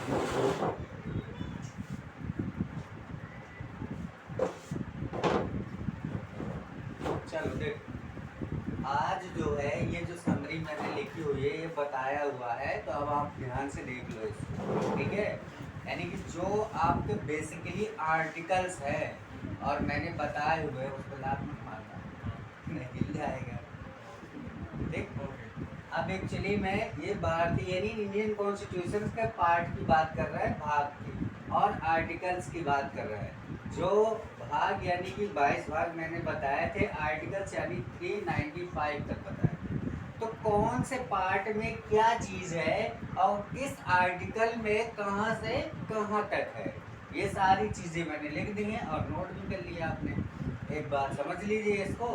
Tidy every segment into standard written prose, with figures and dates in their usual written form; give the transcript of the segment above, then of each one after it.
चलो देख, आज जो है ये जो समरी मैंने लिखी हुई है ये बताया हुआ है, तो अब आप ध्यान से देख लो इसको, ठीक है। यानी कि जो आपके बेसिकली आर्टिकल्स है और मैंने बताए हुए उस पर लात मत मारना, नहीं हिल जाएगा। देख, अब एक्चुअली मैं ये भारतीय यानी इंडियन कॉन्स्टिट्यूशन के पार्ट की बात कर रहा है, भाग की, और आर्टिकल्स की बात कर रहा है। जो भाग यानी कि 22 भाग मैंने बताए थे, आर्टिकल्स यानी 395 तक बताए। तो कौन से पार्ट में क्या चीज़ है और किस आर्टिकल में कहाँ से कहाँ तक है, ये सारी चीज़ें मैंने लिख दी हैं और नोट भी कर लिया आपने। एक बार समझ लीजिए इसको,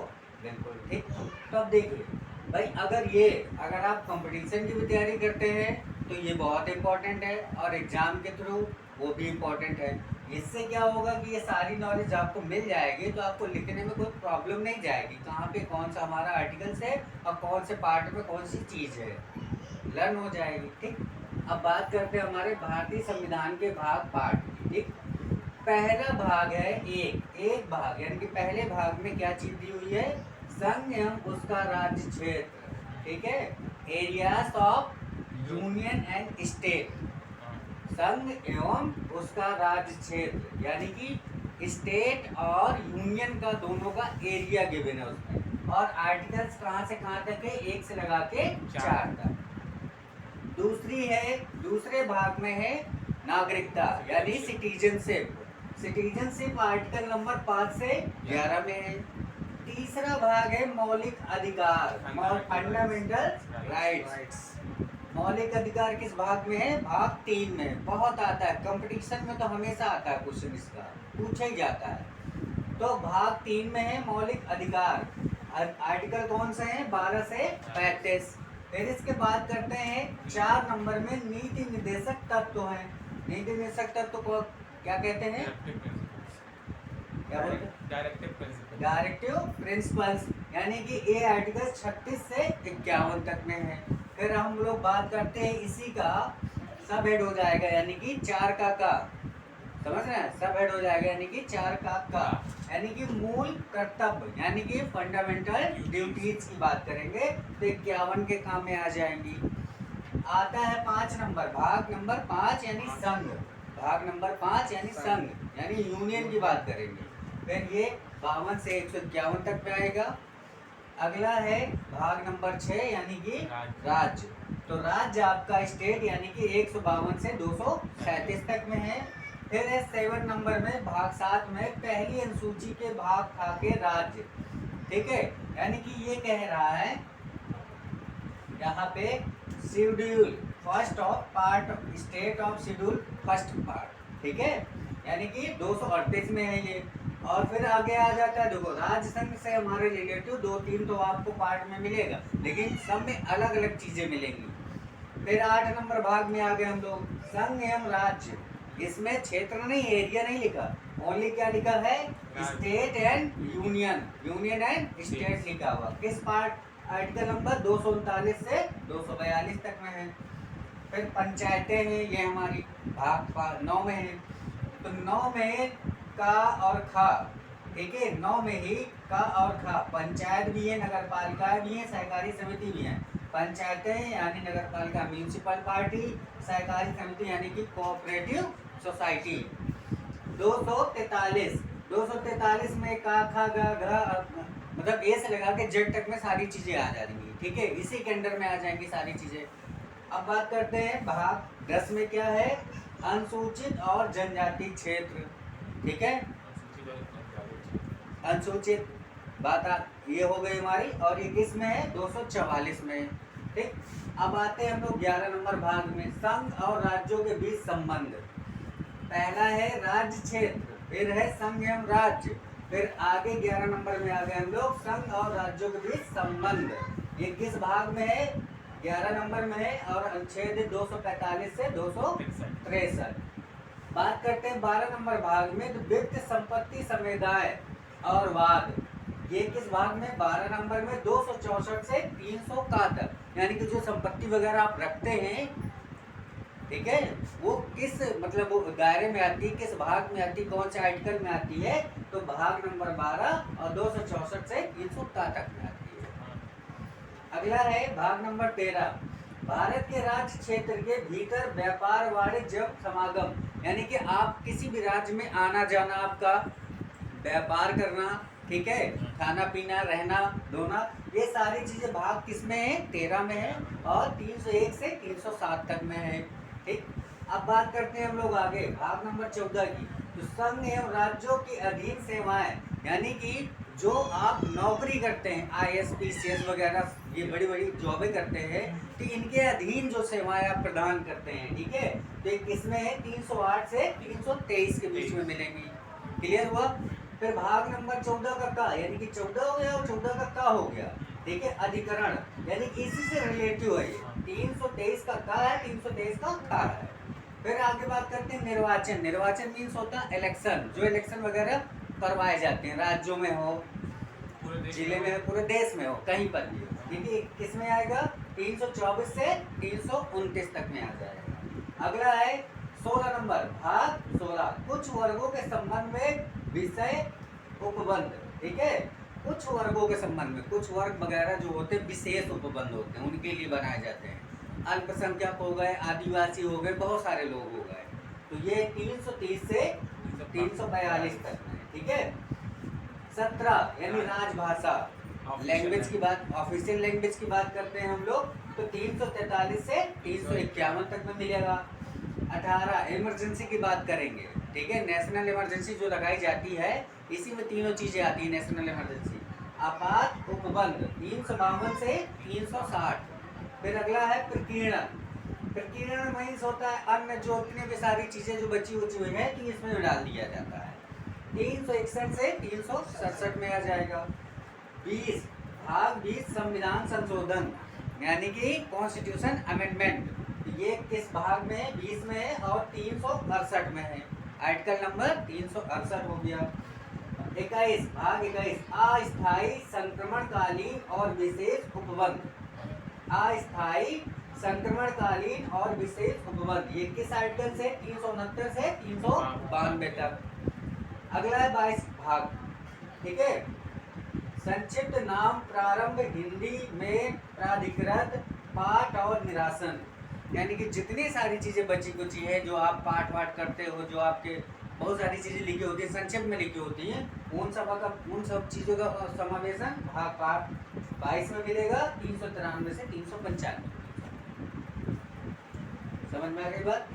बिल्कुल ठीक। तो अब देखिए भाई, अगर आप कंपटीशन की भी तैयारी करते हैं तो ये बहुत इम्पोर्टेंट है, और एग्ज़ाम के थ्रू वो भी इम्पोर्टेंट है। इससे क्या होगा कि ये सारी नॉलेज आपको मिल जाएगी, तो आपको लिखने में कोई प्रॉब्लम नहीं जाएगी, कहाँ पे कौन सा हमारा आर्टिकल्स है और कौन से पार्ट में कौन सी चीज़ है, लर्न हो जाएगी, ठीक। अब बात करते हैं हमारे भारतीय संविधान के भाग पार्ट की, ठीक। पहला भाग है एक भाग, यानी कि पहले भाग में क्या चीज़ दी हुई है, संघ एवं उसका राज्य क्षेत्र, ठीक है, areas of union and state. संघ एवं उसका राज्य क्षेत्र यानी कि स्टेट और यूनियन का दोनों का एरिया गिवन है उसमें, और आर्टिकल्स कहाँ से कहाँ तक है, 1 से लगा के 4 तक। दूसरे भाग में है नागरिकता यानी सिटीजनशिप। सिटीजनशिप आर्टिकल नंबर 5 से 11 में है। तीसरा भाग है मौलिक अधिकार, फंडामेंटल राइट्स। मौलिक अधिकार किस भाग में है, भाग 3 में। बहुत आता है कंपटीशन में, तो हमेशा आता है क्वेश्चन, इसका पूछा ही जाता है। तो भाग 3 में है मौलिक अधिकार। आर्टिकल कौन से हैं, 12 से 35। फिर इसके बाद करते हैं 4 नंबर में नीति निर्देशक तत्व है। नीति निर्देशक तत्व को क्या कहते हैं, क्या बोलते हैं, डायरेक्टिव प्रिंसिपल्स, यानी कि ये आर्टिकल 36 से 51 तक में है। फिर हम लोग बात करते हैं इसी का सब हेड हो जाएगा, यानी कि 4 का समझ रहे हैं, सब हेड हो जाएगा, यानी कि 4 का यानी कि मूल कर्तव्य, यानी कि फंडामेंटल ड्यूटीज की बात करेंगे तो 51 के काम में आ जाएंगी। आता है 5 नंबर, भाग नंबर 5 यानी संघ। भाग नंबर 5 यानी संघ, यानी यूनियन की बात करेंगे। फिर ये 52 से 151 तक में आएगा। अगला है भाग नंबर 6 यानी कि राज्य। तो राज्य आपका स्टेट यानी कि 152 से 237 तक में है। फिर है 7 नंबर में भाग 7 में पहली अनुसूची के भाग खा के राज्य, ठीक है, यानी कि ये कह रहा है यहाँ पे schedule first of part state of schedule first part, ठीक है, यानी कि 238 में है ये। और फिर आगे आ जाता है, देखो राज्य संघ से हमारे रिलेटिव 2-3 तो आपको पार्ट में मिलेगा, लेकिन सब में अलग अलग चीजें मिलेंगी। फिर 8 नंबर भाग में आ गए हम लोग, संघ एवं राज्य। इसमें क्षेत्र नहीं, एरिया नहीं लिखा, ओनली क्या लिखा है, state and union, union and state लिखा हुआ। किस पार्ट, आर्टिकल नंबर 239 से 242 तक में है। फिर पंचायतें हैं, ये हमारी भाग 9 में है। तो 9 में का और खा, ठीक है, 9 में ही का और खा, पंचायत भी है, नगर पालिका भी है, सहकारी समिति भी है। पंचायतें यानी नगर पालिका म्यूनिसिपल पार्टी, सहकारी समिति यानी कि कोऑपरेटिव सोसाइटी। 243 में का खा गा घा, मतलब ए से लगा के जेड तक में सारी चीजें आ जाएंगी, ठीक है, इसी के अंडर में आ जाएंगी सारी चीजें। अब बात करते हैं भाग 10 में क्या है, अनुसूचित और जनजाति क्षेत्र, ठीक है, अनुसूचित बात ये हो गई हमारी, और ये किस में है, 244 में, ठीक। अब आते हैं हम लोग 11 नंबर भाग में, संघ और राज्यों के बीच संबंध। पहला है राज्य क्षेत्र, फिर है संघ एवं राज्य, फिर आगे 11 नंबर में आ गए हम लोग संघ और राज्यों के बीच संबंध। ये किस भाग में है, 11 नंबर में है, और अनुच्छेद 245 से 263। बात करते हैं 12 नंबर भाग में, तो व्यक्ति संपत्ति समुदाय और वाद। ये किस भाग में, 12 नंबर में 264 से 300 का तक, यानी कि जो संपत्ति वगैरह आप रखते हैं ठीक है, वो किस मतलब वो दायरे में आती है, किस भाग में आती है, कौन से आर्टिकल में आती है, तो भाग नंबर 12 और 264 से 307 तक में आती है। अगला है भाग नंबर 13, भारत के राज्य क्षेत्र के भीतर व्यापार वाणिज्य समागम, यानी कि आप किसी भी राज्य में आना जाना, आपका व्यापार करना, ठीक है, खाना पीना रहना धोना, ये सारी चीजें भाग किस में है, 13 में है और 301 से 307 तक में है। ठीक, अब बात करते हैं हम लोग आगे भाग नंबर 14 की। तो संघ एवं राज्यों की अधीन सेवाएं, यानी कि जो आप नौकरी करते हैं, IAS PCS वगैरह, ये बड़ी बड़ी जॉबें करते हैं, तो इनके अधीन जो सेवाएं आप प्रदान करते हैं, ठीक है, तो एक किसमें है, 308 से 323 के बीच में मिलेंगी। क्लियर हुआ। फिर भाग नंबर 14 का का, यानी कि 14 हो गया और 14 का का हो गया, ठीक है, अधिकरण, यानी कि इसी से रिलेटिव है ये, 323 का है, 323 का का है। फिर आगे बात करते हैं निर्वाचन। निर्वाचन मीन्स होता है इलेक्शन, जो इलेक्शन वगैरह करवाए जाते हैं, राज्यों में हो, जिले में हो, पूरे देश में हो, कहीं पर भी हो, ठीक है, किस में आएगा, 324 से 329 तक में आ जाएगा। अगला है 16 नंबर, भाग 16, कुछ वर्गों के संबंध में विषय उपबंध, ठीक है, कुछ वर्गों के संबंध में, कुछ वर्ग वगैरह जो होते हैं विशेष उपबंध होते हैं, उनके लिए बनाए जाते हैं। अल्पसंख्यक हो गए, आदिवासी हो गए, बहुत सारे लोग हो गए, तो ये 330 से 342 तक में, ठीक है। 17 यानी राजभाषा, लैंग्वेज की बात, ऑफिशियल लैंग्वेज की बात करते हैं हम लोग, तो 343 से 351 तक में मिलेगा। 18 इमरजेंसी की बात करेंगे, ठीक है, नेशनल इमरजेंसी जो लगाई जाती है, इसी में तीनों चीजें आती हैं नेशनल इमरजेंसी। आपात उपबंध 352 से 360। फिर अगला है प्रकीर्णन। प्रकीर्णन मीन्स होता है अन्न, जो इतने भी सारी चीजें जो बची उची हुई है, तो इसमें डाल दिया जाता है। 361 से 367 में आ जाएगा। 20 भाग 20 संविधान संशोधन, यानी कि कॉन्स्टिट्यूशन अमेंडमेंट, ये किस भाग में है, 20 में है और 368 में है, आर्टिकल नंबर 368 हो गया। 21 भाग 21 अस्थायी संक्रमणकालीन और विशेष उपबंध, अस्थायी संक्रमणकालीन और विशेष उपबंध, ये किस आर्टिकल से, 369 से 392 तक। अगला है 22 भाग, ठीक है, संक्षिप्त नाम प्रारंभ हिंदी में प्राधिकृत पाठ और निरासन, यानी कि जितनी सारी चीजें बची कुची है, जो आप पाठ वाठ करते हो, जो आपके बहुत सारी चीजें लिखी होती है, संक्षिप्त में लिखी होती हैं, उन सब चीजों का समावेशन भाग 22 में मिलेगा, 393 से 395। समझ में आ गई बात।